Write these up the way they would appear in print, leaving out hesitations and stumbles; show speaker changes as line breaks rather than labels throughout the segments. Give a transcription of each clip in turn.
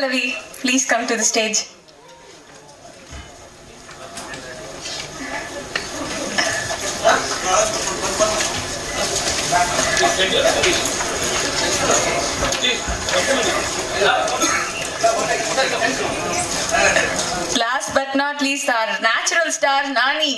Pallavi, please come to the stage. Last but not least, our natural star, Nani.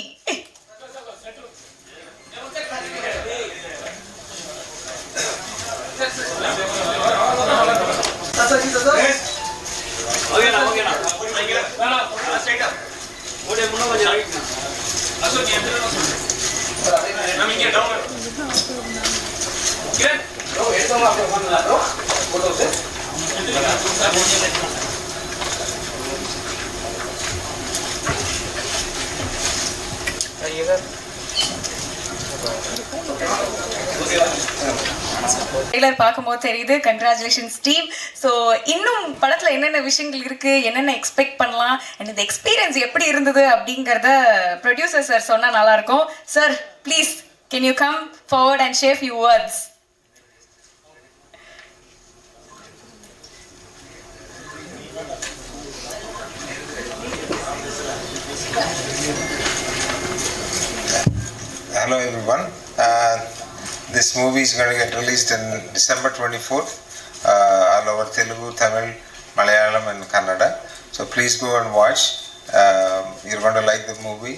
Trailer பார்க்கும்போது தெரியுது. Congratulations team. So இன்னும் படத்தில் என்னென்ன விஷயங்கள் இருக்குது, என்னென்ன எக்ஸ்பெக்ட் பண்ணலாம், அண்ட் இந்த எக்ஸ்பீரியன்ஸ் எப்படி இருந்தது அப்படிங்கிறத ப்ரொடியூசர் சார் சொன்னால் நல்லாயிருக்கும். Sir please can you come forward and share few words.
Hello everyone. This movie is going to get released in December 24th all over Telugu, Tamil, Malayalam and Kannada. So please go and watch. You're going to like the movie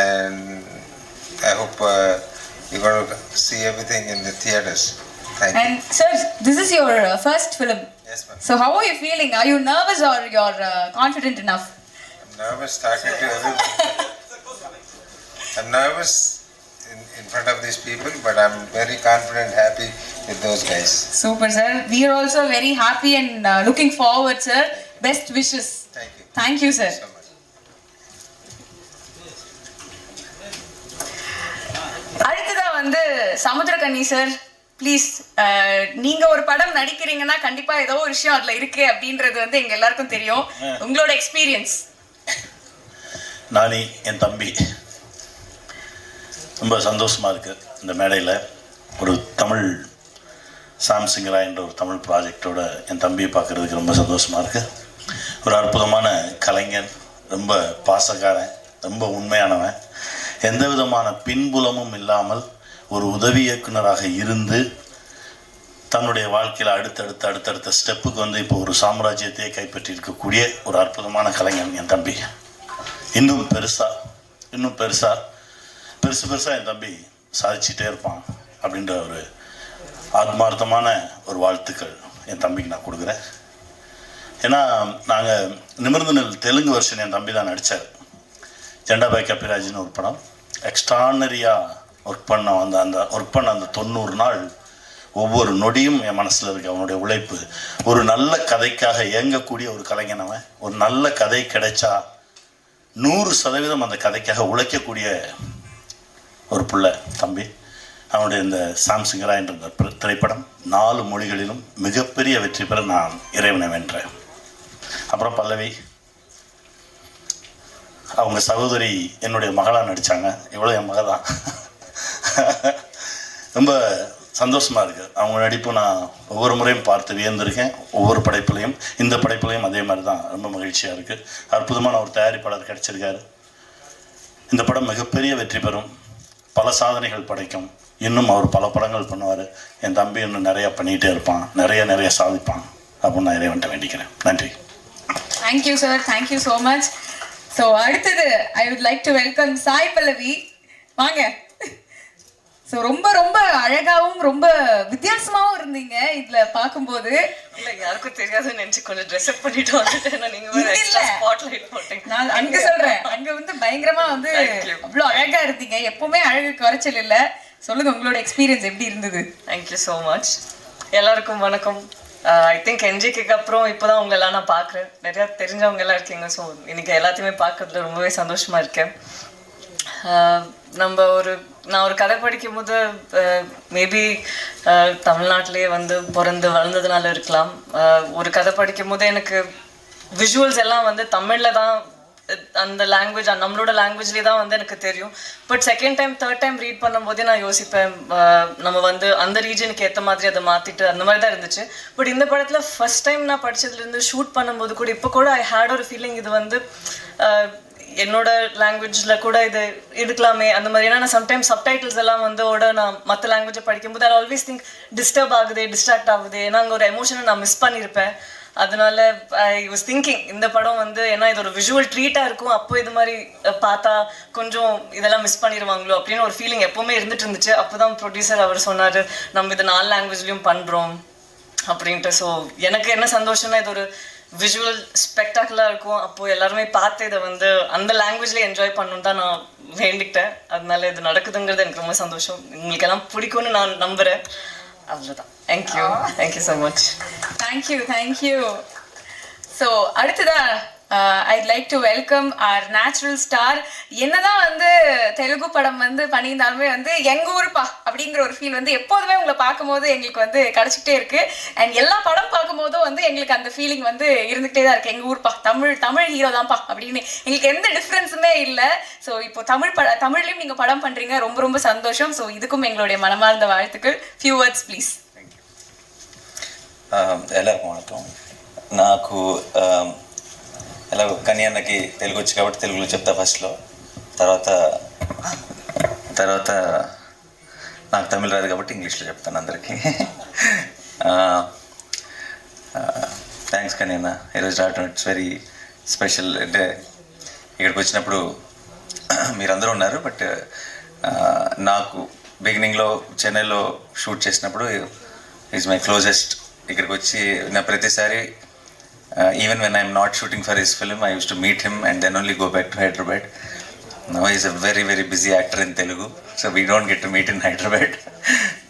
and I hope you're going to see everything in the theaters. Thank you.
And sir, this is your first film.
Yes ma'am.
So how are you feeling? Are you nervous or you're confident enough?
I'm nervous talking to everyone. I'm nervous in front of these people, but I'm very confident, happy with those guys.
Super, sir. We are also very happy and looking forward, sir. Best wishes.
Thank you.
Thank you, sir.
So much.
அடுத்ததா வந்து Samuthirakani sir, please. நீங்க ஒரு படம் நடிக்கிறீங்கன்னா கண்டிப்பா ஏதோ ஒரு விஷயம் அதுல இருக்கு அப்படின்றது வந்து எங்க எல்லாருக்கும் தெரியும். உங்களோட எக்ஸ்பீரியன்ஸ்.
நானி என் தம்பி, ரொம்ப சந்தோஷமாக இருக்குது இந்த மேடையில் ஒரு தமிழ் சாம்சிங்கரா என்ற ஒரு தமிழ் ப்ராஜெக்டோட என் தம்பியை பார்க்குறதுக்கு ரொம்ப சந்தோஷமாக இருக்குது. ஒரு அற்புதமான கலைஞன், ரொம்ப பாசக்காரன், ரொம்ப உண்மையானவன், எந்த விதமான பின்புலமும் இல்லாமல் ஒரு உதவி இயக்குனராக இருந்து தன்னுடைய வாழ்க்கையில் அடுத்தடுத்த ஸ்டெப்புக்கு வந்து இப்போ ஒரு சாம்ராஜ்யத்தையே கைப்பற்றி இருக்கக்கூடிய ஒரு அற்புதமான கலைஞன் என் தம்பி. இன்னும் பெருசாக என் தம்பி சாதிச்சுட்டே இருப்பான் அப்படின்ற ஒரு ஆத்மார்த்தமான ஒரு வாழ்த்துக்கள் என் தம்பிக்கு நான் கொடுக்குறேன். ஏன்னா நாங்கள் நிமிர்ந்து நெல் தெலுங்கு வருஷன் என் தம்பி தான் நடித்தார். ஜெண்டாபாய் கப்பிராஜின்னு ஒரு படம் எக்ஸ்ட்ரானரியாக ஒர்க் பண்ண அந்த 90 நாள் ஒவ்வொரு நொடியும் என் மனசில் இருக்குது. அவனுடைய உழைப்பு, ஒரு நல்ல கதைக்காக இயங்கக்கூடிய ஒரு கலைஞனவன். ஒரு நல்ல கதை கிடைச்சா 100% அந்த கதைக்காக உழைக்கக்கூடிய ஒரு பிள்ளை தம்பி. அவனுடைய இந்த சாம்சிங்கரா என்ற திரைப்படம் 4 மொழிகளிலும் மிகப்பெரிய வெற்றி பெற நான் இறைவனை வென்றேன். அப்புறம் பல்லவி, அவங்க சகோதரி என்னுடைய மகளாக நடித்தாங்க. எவ்வளோ என் மக தான். ரொம்ப சந்தோஷமாக இருக்குது. அவங்க நடிப்பு நான் ஒவ்வொரு முறையும் பார்த்து வியந்திருக்கேன். ஒவ்வொரு படைப்புலையும், இந்த படைப்புலையும் அதே மாதிரி தான். ரொம்ப மகிழ்ச்சியாக இருக்குது. அற்புதமான ஒரு தயாரிப்பாளர் கிடைச்சிருக்காரு. இந்த படம் மிகப்பெரிய வெற்றி பெறும், பல சாதனைகள் படைக்கும். இன்னும் அவர் பல படங்கள் பண்ணுவார். என் தம்பி இன்னும் நிறையா பண்ணிகிட்டே இருப்பான், நிறைய சாதிப்பான் அப்படின்னு நான் இறைவன்ட்ட வேண்டிக்கிறேன். நன்றி.
Thank you sir, thank you so much. So அடுத்தது I would like to welcome Sai Pallavi. வாங்க. ஸோ ரொம்ப அழகாகவும் ரொம்ப வித்தியாசமாகவும் இருந்தீங்க இதில் பார்க்கும்போது.
இல்லை, யாருக்கும் தெரியாதுன்னு நினச்சி கொஞ்சம் ட்ரெஸ்அப் பண்ணிட்டு வந்துட்டேன். நீங்கள் ஸ்பாட்லைட் போட்டீங்க.
நான் அங்கே சொல்கிறேன், அங்கே வந்து பயங்கரமாக வந்து அவ்வளோ அழகாக இருந்தீங்க. எப்போவுமே அழகு குறைச்சல் இல்லை. சொல்லுங்கள், உங்களோட எக்ஸ்பீரியன்ஸ் எப்படி இருந்தது?
Thank you so much. எல்லாருக்கும் வணக்கம். ஐ திங்க் என்ஜிக்கு அப்புறம் இப்போ தான் உங்களெல்லாம் நான் பார்க்குறேன். நிறையா தெரிஞ்சவங்க எல்லாம் இருக்கீங்க. ஸோ இன்றைக்கி எல்லாத்தையுமே பார்க்கறதுல ரொம்பவே சந்தோஷமாக இருக்கேன். நான் ஒரு கதை படிக்கும் போது மேபி தமிழ்நாட்டிலே வந்து பிறந்து வளர்ந்ததுனால இருக்கலாம். ஒரு கதை படிக்கும் போது எனக்கு விஷுவல்ஸ் எல்லாம் வந்து தமிழில் தான் அந்த லாங்குவேஜ் நம்மளோட லாங்குவேஜ்லேயே தான் வந்து எனக்கு தெரியும். But second time third time read பண்ணும்போதே நான் யோசிப்பேன், நம்ம வந்து அந்த ரீஜனுக்கு ஏற்ற மாதிரி அதை மாற்றிட்டு அந்த மாதிரி தான் இருந்துச்சு. பட் இந்த படத்தில் ஃபர்ஸ்ட் டைம் நான் படித்ததுலேருந்து ஷூட் பண்ணும்போது கூட இப்போ கூட ஐ ஹேட் ஒரு ஃபீலிங், இது வந்து என்னோட லாங்குவேஜில் கூட இது எடுக்கலாமே அந்த மாதிரி. ஏன்னா நான் சம்டைம்ஸ் சப்டைட்டில்ஸ் எல்லாம் வந்து நான் மற்ற லாங்குவேஜை படிக்கும்போது ஐ ஆல்வேஸ் திங்க் டிஸ்டர்ப் ஆகுது, டிஸ்ட்ராக்ட் ஆகுது, ஏன்னா அங்கே ஒரு எமோஷனை நான் மிஸ் பண்ணியிருப்பேன். அதனால ஐ வாஸ் திங்கிங் இந்த படம் வந்து ஏன்னா இது ஒரு விஷுவல் ட்ரீட்டாக இருக்கும், அப்போ இது மாதிரி பார்த்தா கொஞ்சம் இதெல்லாம் மிஸ் பண்ணிடுவாங்களோ அப்படின்னு ஒரு ஃபீலிங் எப்போவுமே இருந்துட்டு இருந்துச்சு. அப்போ தான் ப்ரொடியூசர் அவர் சொன்னார், நம்ம இது 4 லாங்குவேஜ்லேயும் பண்ணுறோம் அப்படின்ட்டு. ஸோ எனக்கு என்ன சந்தோஷம்னா இது ஒரு விஷுவல் ஸ்பெக்டாகுலராக இருக்கும், அப்போது எல்லாருமே பார்த்து இதை வந்து அந்த லாங்குவேஜில் என்ஜாய் பண்ணணுன்னு தான் நான் வேண்டிக்கிட்டேன். அதனால இது நடக்குதுங்கிறது எனக்கு ரொம்ப சந்தோஷம். உங்களுக்கு எல்லாம் பிடிக்கும்னு நான் நம்புகிறேன். அவ்வளோதான். Thank you so much.
Thank you. So அடுத்ததா I'd like to welcome our natural star. என்னதான் வந்து தெலுங்கு படம் வந்து பண்ணியிருந்தாலுமே வந்து எங்க ஊருப்பா அப்படிங்கிற ஒரு ஃபீல் வந்து எப்போதுமே உங்களை பார்க்கும்போது எங்களுக்கு வந்து கிடைச்சிக்கிட்டே இருக்கு. அண்ட் எல்லா படம் பார்க்கும்போதும் வந்து எங்களுக்கு அந்த ஃபீலிங் வந்து இருந்துகிட்டே தான் இருக்கு, எங்க ஊர்ப்பா, தமிழ் ஹீரோ தான்ப்பா அப்படின்னு எங்களுக்கு எந்த டிஃப்ரென்ஸுமே இல்லை. ஸோ இப்போ தமிழ்லையும் நீங்க படம் பண்றீங்க, ரொம்ப ரொம்ப சந்தோஷம். ஸோ இதுக்கும் எங்களுடைய மனமார்ந்த வாழ்த்துக்கள். Few words please.
ಎಲ್ಲರಿಗೂ వణకం. నాకు ఎలాగో కని అన్నకి తెలుగు వచ్చి కాబట్టి తెలుగులో చెప్తా ఫస్ట్లో, తర్వాత నాకు తమిళ రాదు కాబట్టి ఇంగ్లీష్లో చెప్తాను అందరికీ. థ్యాంక్స్ కని అన్న, ఈరోజు రావటం ఇట్స్ వెరీ స్పెషల్. అంటే ఇక్కడికి వచ్చినప్పుడు మీరందరూ ఉన్నారు, బట్ నాకు బిగినింగ్లో చెన్నైలో షూట్ చేసినప్పుడు ఈజ్ మై క్లోజెస్ట్. ఇక్కడికి వచ్చి నా ప్రతిసారి even when I'm not shooting for his film I use to meet him and then only go back to Hyderabad. Now is a very very busy actor in Telugu, so we don't get to meet in Hyderabad.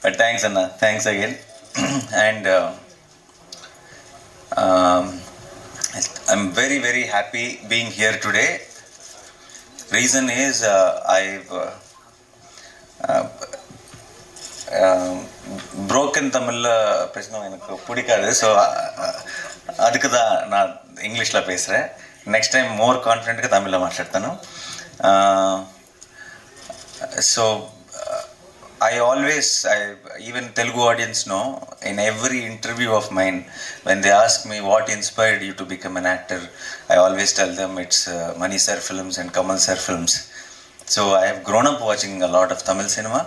But thanks anna, thanks again. And I'm very very happy being here today. Reason is I've broken தமிழில் பேசணும் எனக்கு பிடிக்காது. So அதுக்கு தான் நான் இங்கிலீஷில் பேசுகிறேன். Next time மோர் கான்ஃபிடென்ட்గా தமிழில் మాట్లాడతాను. So I even Telugu audience know, in every interview of mine, when they ask me what inspired you to become an actor, I always tell them it's Mani sir films and Kamal sir films. So I have grown up watching a lot of Tamil cinema,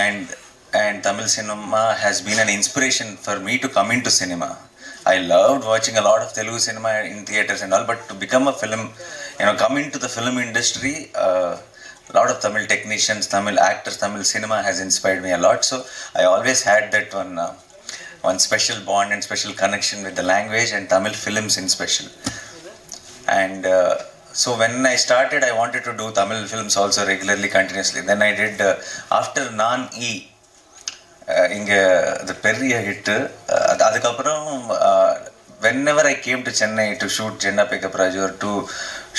and Tamil cinema has been an inspiration for me to come into cinema. I loved watching a lot of Telugu cinema in theaters and all, but to become a film, come into the film industry, a lot of Tamil technicians, Tamil actors, Tamil cinema has inspired me a lot. So I always had that one special bond and special connection with the language and Tamil films in special. And so when I started, I wanted to do Tamil films also regularly, continuously. Then I did after Naan-E, இங்கே அது பெரிய hit. அதுக்கப்புறம் whenever I came to Chennai to shoot Jenna Pickup Raju or to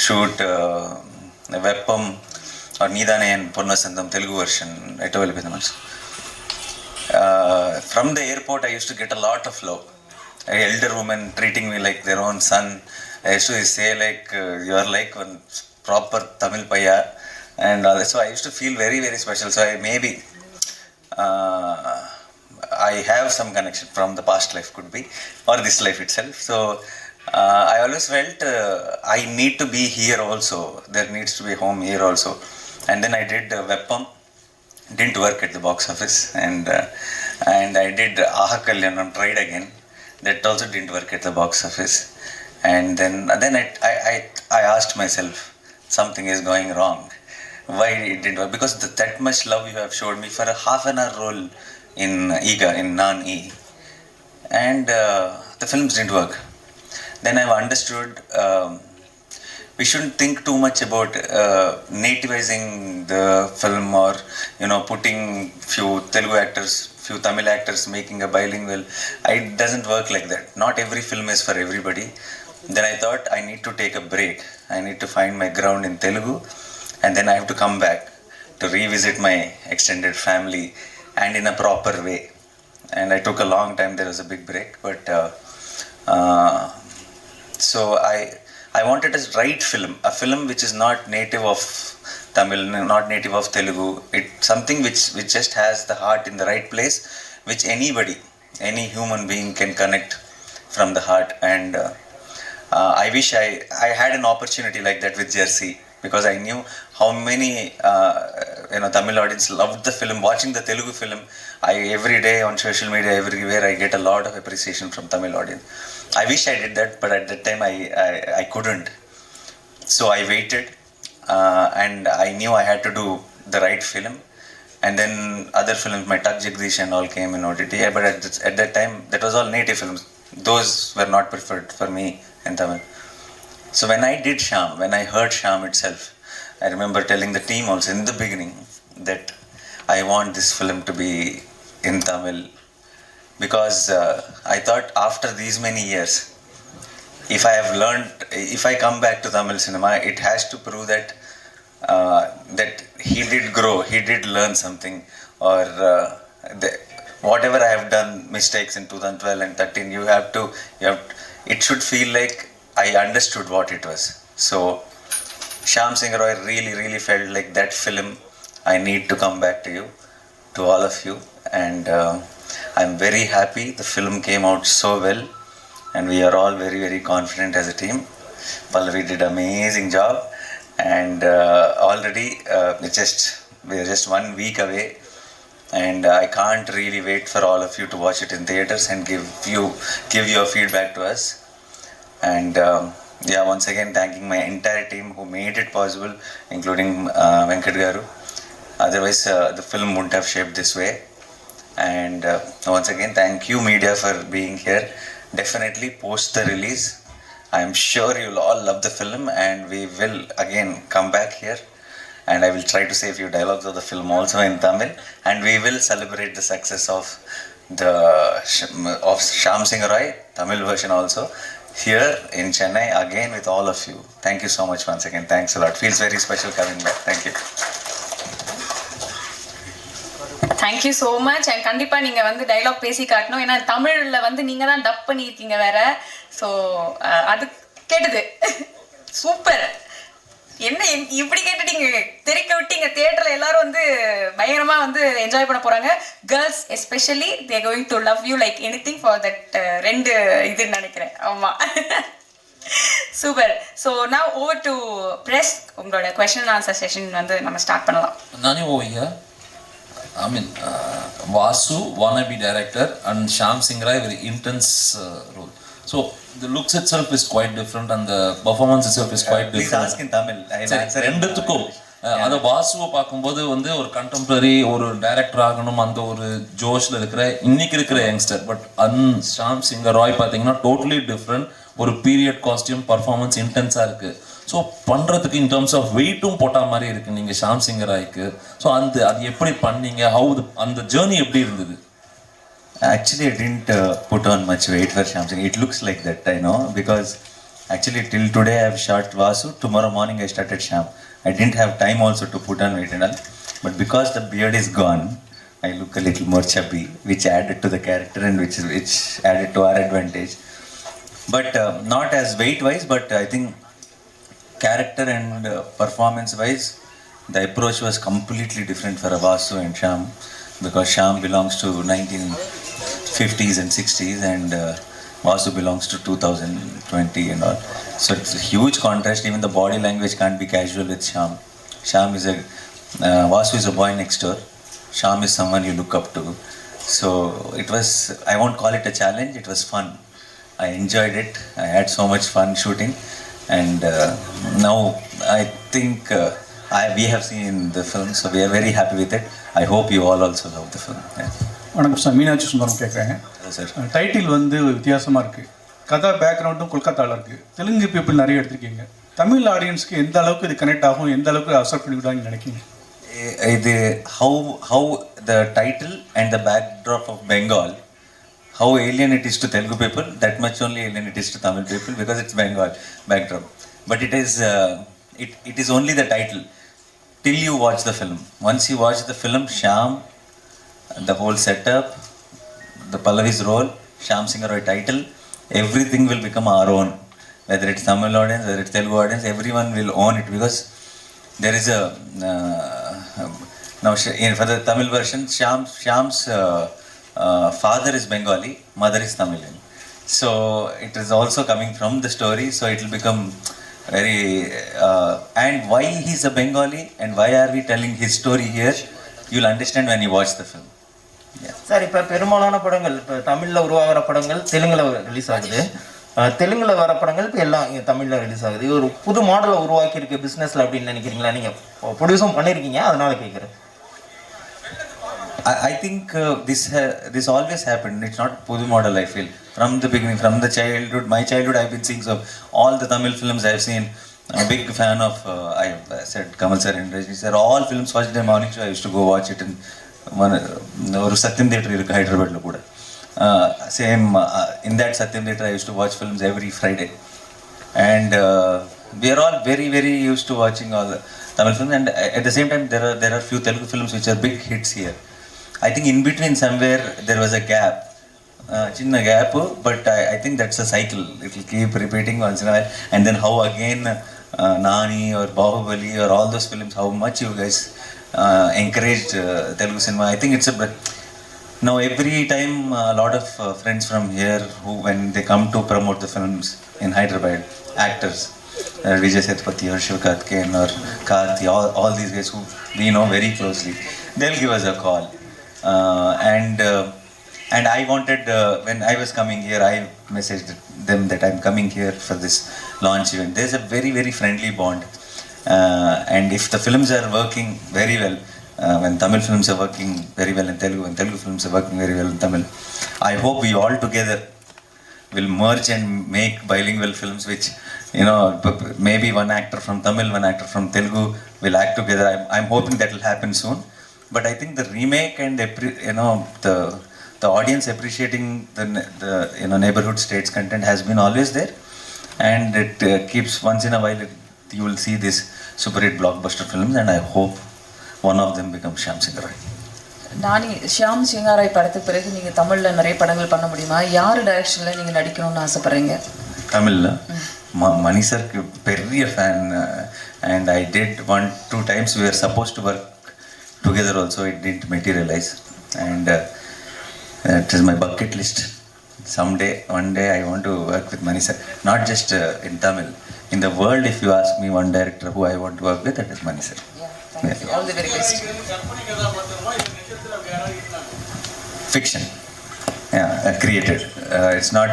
shoot Veppam or Needane and Ponnasandam Telugu version, from the airport I used to get a lot of love. Elder women treating me like their own son. I used to say like, you are like one proper Tamil paya, and so I used to feel very very special. So I have some connection from the past life, could be, or this life itself. So I always felt I need to be here also. There needs to be home here also. And then I did Veppam, didn't work at the box office, and I did Aha Kalyanam, tried again, that also didn't work at the box office. And then I asked myself, something is going wrong. Why it didn't work? Because that much love you have showed me for a half an hour role in Iga, in Naan-E, and the films didn't work. Then I've understood we shouldn't think too much about nativizing the film, or putting few Telugu actors, few Tamil actors, making a bilingual. It doesn't work like that. Not every film is for everybody. Then I thought I need to take a break. I need to find my ground in Telugu, and then I have to come back to revisit my extended family and in a proper way. And I took a long time. There was a big break, but so I wanted a right film, a film which is not native of Tamil, not native of Telugu. It something which just has the heart in the right place, which anybody, any human being can connect from the heart. And I wish I had an opportunity like that with Jersey, because I knew how many Tamil audience loved the film. Watching the Telugu film, every day on social media, everywhere, I get a lot of appreciation from Tamil audience. I wish I did that, but at that time I couldn't. So I waited, and I knew I had to do the right film. And then other films, my Tuck Jagdish and all came in OTT. But at that time, that was all native films. Those were not preferred for me in Tamil. So when I did Shyam, when I heard Shyam itself, I remember telling the team also in the beginning that I want this film to be in Tamil, because I thought after these many years, if I have learned, if I come back to Tamil cinema, it has to prove that that he did grow, he did learn something, or whatever I have done mistakes in 2012 and 13, it should feel like I understood what it was. So Shyam Singh Roy really felt like that film. I need to come back to you, to all of you, and I'm very happy the film came out so well, and we are all very confident as a team. Pallavi did amazing job, and already we are just 1 week away, and I can't really wait for all of you to watch it in theaters and give your feedback to us. And once again thanking my entire team who made it possible, including Venkat Garu. Otherwise the film wouldn't have shaped this way. And once again thank you media for being here. Definitely post the release, I am sure you'll all love the film, and we will again come back here, and I will try to say a few dialogues of the film also in Tamil, and we will celebrate the success of Shyam Singh Roy Tamil version also here in Chennai again with all of you. Thank you so much once again. Thanks a lot. Feels very special coming back. Thank you.
Thank you so much. And கண்டிப்பாக நீங்கள் வந்து dialogue பேசி காட்டணும், ஏன்னா தமிழில் வந்து நீங்கள் தான் டப் பண்ணியிருக்கீங்க வேற. ஸோ அது கேட்டது சூப்பர். என்ன இப்படி கேட்டுட்டீங்க, தெரிக்க விட்டீங்க. தியேட்டரில் எல்லாரும் வந்து பயங்கரமாக வந்து என்ஜாய் பண்ண போகிறாங்க. Girls especially they going to love you like anything for that 2 இதுன்னு நினைக்கிறேன். ஆமாம், super. So now over to press. உங்களோட கொஸ்டின் அண்ட் ஆன்சர் செஷன் வந்து நம்ம ஸ்டார்ட் பண்ணலாம்.
நானே Oviya, I mean, Vasu, wannabe director, and Shyam Singh Roy, very intense role. So the looks itself is quite different, and the performance itself is quite different.
Please ask in Tamil.
ரெண்டுத்துக்கும் அதை வாசுவை பார்க்கும்போது வந்து ஒரு contemporary ஒரு director ஆகணும் அந்த ஒரு ஜோஷ்ல இருக்கிற இன்னைக்கு இருக்கிற யங்ஸ்டர். பட் ஷாம் சிங் ராய் பார்த்தீங்கன்னா டோட்டலி டிஃப்ரெண்ட். ஒரு பீரியட் காஸ்டியூம் பர்ஃபார்மன்ஸ் இன்டென்ஸாக இருக்கு. ஸோ பண்ணுறதுக்கு இன் டர்ம்ஸ் ஆஃப் வெயிட்டும் போட்ட மாதிரி இருக்கு நீங்கள் ஷாம் சிங் ராய்க்கு. ஸோ அது எப்படி பண்ணீங்க, அந்த ஜேர்னி எப்படி இருந்தது?
Actually, I didn't put on much weight for Shyam Singh. It looks like that, I know, because actually till today I have shot Vasu. Tomorrow morning I started Shyam. I didn't have time also to put on weight and all. But because the beard is gone, I look a little more chubby, which added to the character and which added to our advantage. But not as weight-wise, but I think character and performance-wise, the approach was completely different for Vasu and Shyam, because Shyam belongs to 1950s and 60s, and Vasu belongs to 2020 and all. So it's a huge contrast. Even the body language can't be casual with Shyam. Vasu is a boy next door. Shyam is someone you look up to. So it was, I won't call it a challenge, it was fun. I enjoyed it. I had so much fun shooting, and now I think we have seen the film, so we are very happy with it. I hope you all also love the film.
வணக்கம் sir, Meenakshi Sundaram கேட்குறேன்
sir.
Title வந்து வித்தியாசமாக இருக்குது, கதை பேக்ரவுண்டும் கொல்கத்தாவில் இருக்குது, Telugu people நிறைய எடுத்திருக்கீங்க. தமிழ் ஆடியன்ஸ்க்கு எந்த அளவுக்கு இது கனெக்ட் ஆகும், எந்த அளவுக்கு அக்செப்ட் பண்ணிவிடுவாங்கன்னு நினைக்கிங்க?
இது how the title and the backdrop of Bengal, how alien it is to Telugu people, that much only alien it is to Tamil people, because it's Bengal backdrop. But it is only the title till you watch the film. Once you watch the film, Shyam, the whole setup, the Pallavi's role, Shyam Singh Roy title, everything will become our own. whether it's Tamil audience, whether it's Telugu audience, everyone will own it because there is a now for the Tamil version, Shyam's father is Bengali, mother is Tamilian. So it is also coming from the story, so it will become very and why he's a Bengali and why are we telling his story here, you'll understand when you watch the film.
Sir இப்போ பெரும்பாலான படங்கள் இப்போ தமிழில் உருவாகிற படங்கள் தெலுங்கில் release ஆகுது, தெலுங்கில் வர படங்கள் இப்போ எல்லாம் இங்கே தமிழில் ரிலீஸ் ஆகுது. இது ஒரு புது மாடலை உருவாக்கியிருக்கு பிஸ்னஸில் அப்படின்னு நினைக்கிறீங்களா? நீங்கள் ப்ரொடியூஸும் பண்ணியிருக்கீங்க, அதனால கேட்குறேன்.
I think this always happened. It's not pudu model. I feel from the beginning, from the childhood, my childhood, I've been seeing so all the Tamil films I've seen. I'm a big fan of. I said Kamal sir and Rajni sir. All films watched them morning show. I used to go watch it in one Satyam Theatre in Hyderabad lo kuda. Same in that Satyam Theatre I used to watch films every Friday, and we are all very very used to watching all the Tamil films. And at the same time, there are few Telugu films which are big hits here. I think in between somewhere there was a gap, chinna gap, but I think that's a cycle. It will keep repeating once in a while, and then how again Nani or Bahubali or all those films, how much you guys encouraged Telugu cinema. I think it's a now every time a lot of friends from here who when they come to promote the films in Hyderabad, actors, Vijay Sethupathi or Shivkarthikeyan or Karthi, all these guys who we know very closely, they'll give us a call. And I wanted, when I was coming here, I messaged them that I'm coming here for this launch event. There's a very, very friendly bond. And if the films are working very well, when Tamil films are working very well in Telugu, and Telugu films are working very well in Tamil, I hope we all together will merge and make bilingual films which, maybe one actor from Tamil, one actor from Telugu will act together. I'm hoping that will happen soon. But I think the remake and the audience appreciating the neighborhood states content has been always there, and it keeps once in a while you will see these super hit blockbuster films, and I hope one of them becomes Shyam Singh Roy.
நானி ஷியாம் சிங்காராய் படத்துக்கு பிறகு நீங்கள் தமிழில் நிறைய படங்கள் பண்ண முடியுமா? யார் டைரக்ஷனில் நீங்கள் நடிக்கணும்னு ஆசைப்பட்றீங்க?
தமிழில் மணி சார்க்கு பெரிய fan, and I did 1-2 times we were supposed to work together also. It didn't materialize, and it is my bucket list. One day I want to work with Mani sir, not just in Tamil, in the world. If you ask me one director who I want to work with, that is Mani sir.
Thank you. All the very best.
Fiction, created. It's not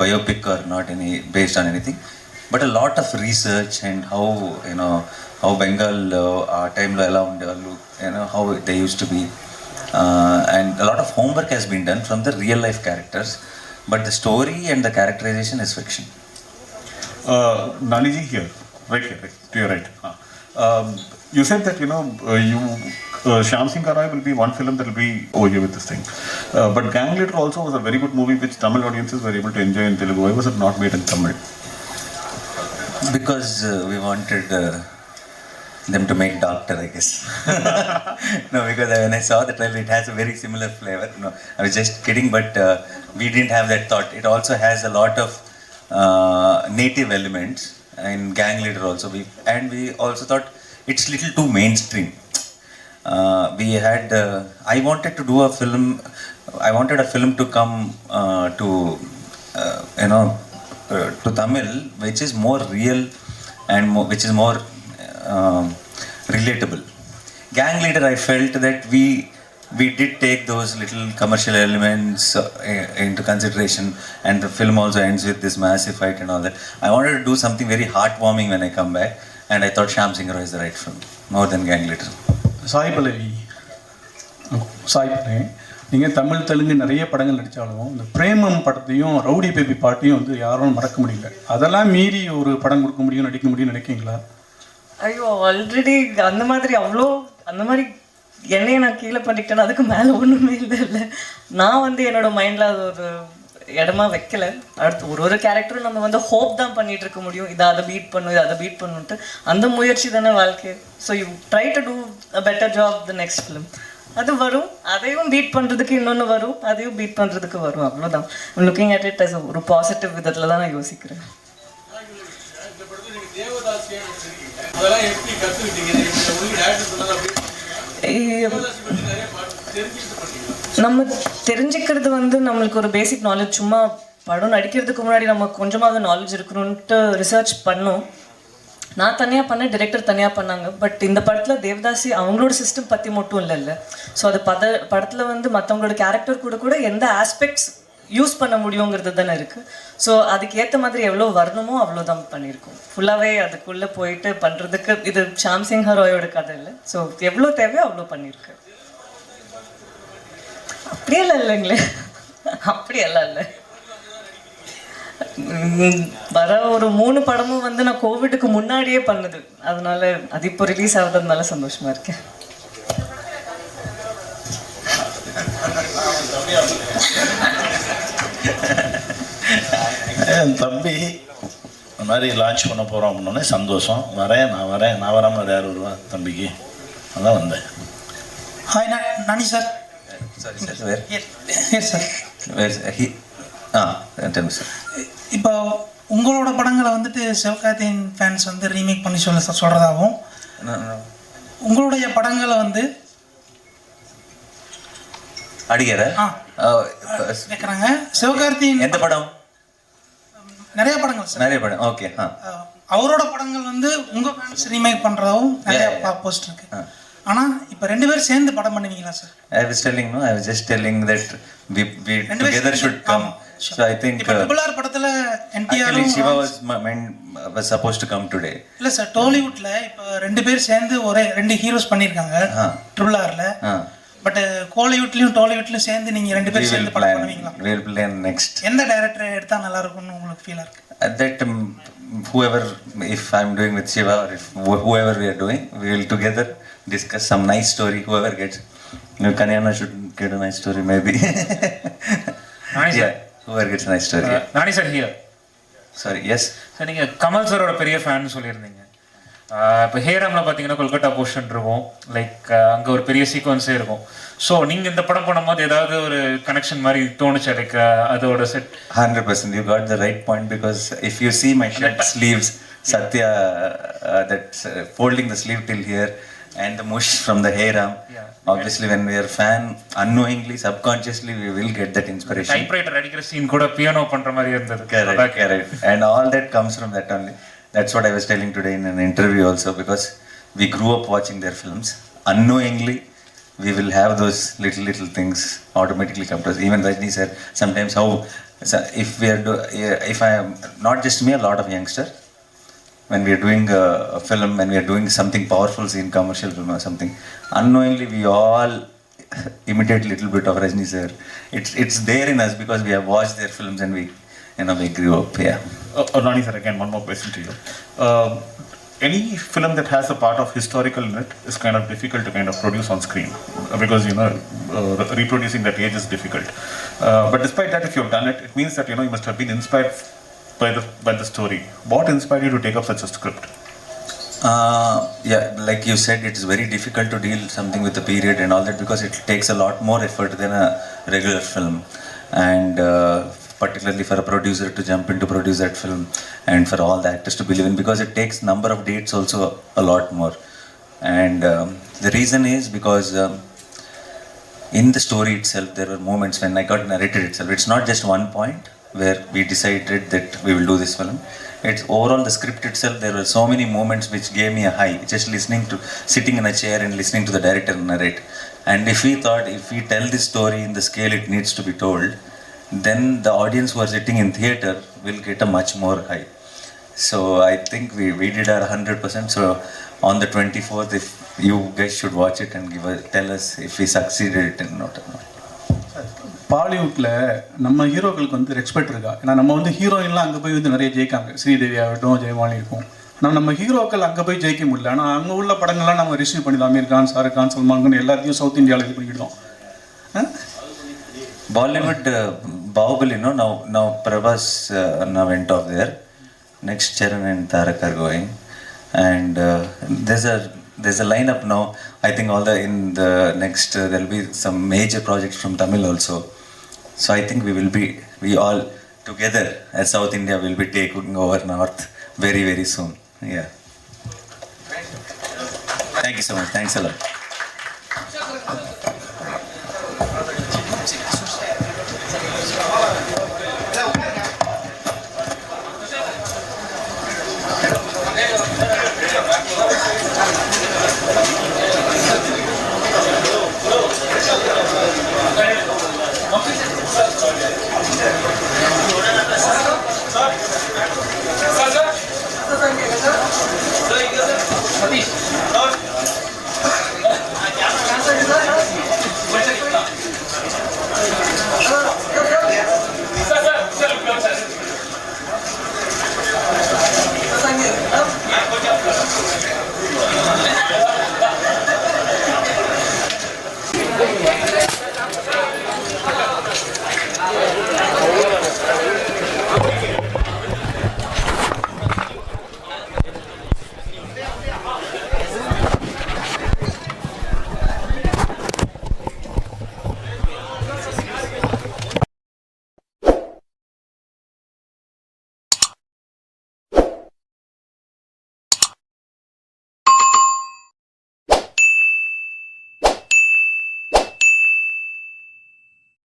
biopic or not any based on anything, but a lot of research and how Bengal time lo ela undevallu, how they used to be, and a lot of homework has been done from the real life characters, but the story and the characterization is fiction.
Nani ji here, right here, to your right. You said that Shyam Singh Roy will be one film that will be over here with this thing, but Gang Leader also was a very good movie which Tamil audiences were able to enjoy in Telugu. Why was it not made in Tamil?
Because we wanted them to make Doctor, I guess. No, because when I saw the trailer, it has a very similar flavor. No, I was just kidding, but we didn't have that thought. It also has a lot of native elements in Gang Leader also. We also thought it's little too mainstream. I wanted to do a film. I wanted a film to come to Tamil, which is more real and which is more relatable. Gang Leader, I felt that we did take those little commercial elements into consideration, and the film also ends with this massive fight and all that. I wanted to do something very heartwarming when I come back, and I thought Shyam Singh Roy is the right film, more than Gang Leader.
Sai Pallavi, நீங்கள் தமிழ் தெலுங்கு நிறைய படங்கள் நடித்தாலும் இந்த பிரேமம் படத்தையும் rowdy baby பாட்டையும் யாரும் மறக்க முடியல. அதெல்லாம் மீறி ஒரு படம் கொடுக்க முடியும், நடிக்க முடியும்னு நினைக்கிறீங்களா?
ஐயோ, ஆல்ரெடி அந்த மாதிரி என்னையே நான் கீழே பண்ணிக்கிட்டேன்னா அதுக்கு மேலே ஒன்றுமே இல்லை. நான் என்னோட மைண்டில் அது ஒரு இடமா வைக்கல. அடுத்து ஒரு கேரக்டரும் நம்ம ஹோப் தான் பண்ணிட்டு இருக்க முடியும், அதை பீட் பண்ணுன்ட்டு. அந்த முயற்சி தானே வாழ்க்கை. So you try to do a better job the next film. அது வரும், அதையும் பீட் பண்ணுறதுக்கு இன்னொன்று வரும், அதையும் பீட் பண்ணுறதுக்கு வரும், அவ்வளோதான். லுக்கிங் அட் இட் அஸ் ஒரு பாசிட்டிவ் விதத்தில் தான் நான் யோசிக்கிறேன். நம்ம தெரிஞ்சுக்கிறது வந்து நம்மளுக்கு ஒரு பேசிக் நாலேஜ், சும்மா படம் நடிக்கிறதுக்கு முன்னாடி நம்ம கொஞ்சமாவது நாலேஜ் இருக்கணும்ன்ட்டு ரிசர்ச் பண்ணோம். நான் தனியாக பண்ணேன், டைரக்டர் தனியாக பண்ணாங்க. பட் இந்த படத்தில் தேவதாசி அவங்களோட சிஸ்டம் பற்றி மட்டும் இல்லைல்ல. ஸோ அது படத்தில் வந்து மற்றவங்களோட கேரக்டர் கூட எந்த ஆஸ்பெக்ட்ஸ் யூஸ் பண்ண முடியுங்கிறது தானே இருக்குது. ஸோ அதுக்கு ஏற்ற மாதிரி எவ்வளோ வரணுமோ அவ்வளோதான் பண்ணியிருக்கோம். ஃபுல்லாகவே அதுக்குள்ளே போயிட்டு பண்ணுறதுக்கு இது ஷாம் சிங் ராயோட கதை இல்லை. ஸோ எவ்வளோ தேவையோ அவ்வளோ பண்ணியிருக்கு. அப்படியெல்லாம் இல்லைங்களே, அப்படியெல்லாம் இல்லை. வர ஒரு 3 படமும் வந்து நான் கோவிடுக்கு முன்னாடியே பண்ணுது. அதனால அது இப்போ ரிலீஸ் ஆகுறதுனால சந்தோஷமா இருக்கேன்.
என் தம்பி இந்த மாதிரி லான்ச் பண்ண போகிறோம் அப்படின்னோடனே சந்தோஷம். நான் வராமல் யார் வருவா தம்பிக்கு, அதான் வந்தேன்.
Hi Nani sir.
Sorry, sir. Where?
Here sir.
Where's he? Tell me, sir.
இப்போ உங்களோட படங்களை வந்துட்டு சிவகார்த்திகேயன் ஃபேன்ஸ் வந்து ரீமேக் பண்ணி சொல்கிறதாகவும், உங்களுடைய படங்களை வந்து
அடிக்கிற
கேட்குறாங்க. சிவகார்த்திகேயன்
எந்த படம்?
நிறைய படங்கள் சார்,
நிறைய படம். ஓகே.
அவரோட படங்கள் வந்து உங்கள் ஃபேன்ஸ் ரீமேக் பண்ணுறதாகவும் நிறைய போஸ்ட் இருக்கு. ஆனால் இப்போ 2 பேரும் சேர்ந்து படம் பண்ணுவீங்களா sir?
I was just telling that we together should come. So I think
triple படத்துல
actually Shiva was supposed to come today.
இல்ல சார், டாலிவுட்ல இப்போ 2 பேர் சேர்ந்து ஒரே 2 ஹீரோஸ் பண்ணிருக்காங்க ட்ரிபிள் ஆர்ல. பட் கோலிவுட்லயும் டாலிவுட்லயும் சேர்ந்து நீங்க 2 பேர் சேர்ந்து படம் பண்ணுவீங்களா?
We will plan next.
எந்த டைரக்டர் எடுத்தா நல்லா இருக்கும்னு உங்களுக்கு ஃபீல் இருக்கு?
That whoever, if I'm doing with Shiva or if whoever we are doing, we will together discuss some nice story. Whoever gets, Kanyana should get a nice story maybe. Yeah, whoever gets a nice story.
Nani sir here.
Sorry, yes.
Sir நீங்கள் கமல் சாரோட பெரிய fan சொல்லியிருந்தீங்க. இப்போ ஹேராமில் பார்த்தீங்கன்னா Kolkata portion இருக்கும், like அங்கே ஒரு பெரிய சீக்வன்ஸே இருக்கும். ஸோ நீங்கள் இந்த படம் பண்ணும்போது ஏதாவது ஒரு கனெக்ஷன் மாதிரி தோணுச்சு? லைக் அதோட set
100%. You got the right point, because if you see my shirt sleeves, Satya that's folding the sleeve till here and the mush from the Heyram. Obviously when we are fan, unknowingly, subconsciously we will get that inspiration.
Typewriter அடிக்கிற scene கூட piano பண்ற மாதிரி இருந்தது.
Correct. And all that comes from that only. That's what I was telling today in an interview also, because we grew up watching their films. Unknowingly we will have those little things automatically come to us. Even Rajni said sometimes how if I am not just me, a lot of youngsters, when we are doing a film, when we are doing something powerful scene, commercial film or something, unknowingly we all imitate little bit of Rajni sir. It's there in us because we have watched their films and we grew up. Yeah.
Nani sir, again one more question to you. Any film that has a part of historical in it is kind of difficult to kind of produce on screen, because reproducing that age is difficult. But despite that, if you've done it, it means that you must have been inspired by the story. What inspired you to take up such a script?
Yeah, like you said, it's very difficult to deal something with the period and all that, because it takes a lot more effort than a regular film, and particularly for a producer to jump in to produce that film, and for all the actors to believe in, because it takes number of dates also a lot more. And the reason is because in the story itself there were moments when I got narrated itself. It's not just one point where we decided that we will do this film. It's overall the script itself. There were so many moments which gave me a high, just sitting in a chair and listening to the director narrate. And if we thought, if we tell this story in the scale it needs to be told, then the audience who are sitting in theater will get a much more high. So I think we did our 100%. So on the 24th, if you guys should watch it and tell us if we succeeded or not.
பாலிவுட்டில் நம்ம ஹீரோக்களுக்கு வந்து respect இருக்கா? ஏன்னா நம்ம வந்து ஹீரோயின்லாம் அங்கே போய் வந்து நிறைய ஜெயிக்காங்க, ஸ்ரீதேவி ஆகட்டும், ஜெயமாலி இருக்கும். ஆனால் நம்ம ஹீரோக்கள் அங்கே போய் ஜெயிக்க முடியல. ஆனால் அங்கே உள்ள படங்கள்லாம் நம்ம ரிசீவ் பண்ணிடலாம். அமீர் கான், ஷாருக் கான், சல்மான் கான் எல்லாத்தையும் சவுத் இந்தியாவில் இது பண்ணிக்கிட்டோம்.
Bollywood, Bahubali, now Prabhas now went off there. Next Charan and Tarak are going, and there's a lineup now. I think in the next there'll be some major projects from Tamil also. So I think we all together as South India will be taking over North very, very soon. Yeah. Thank you so much thanks எல்லாம்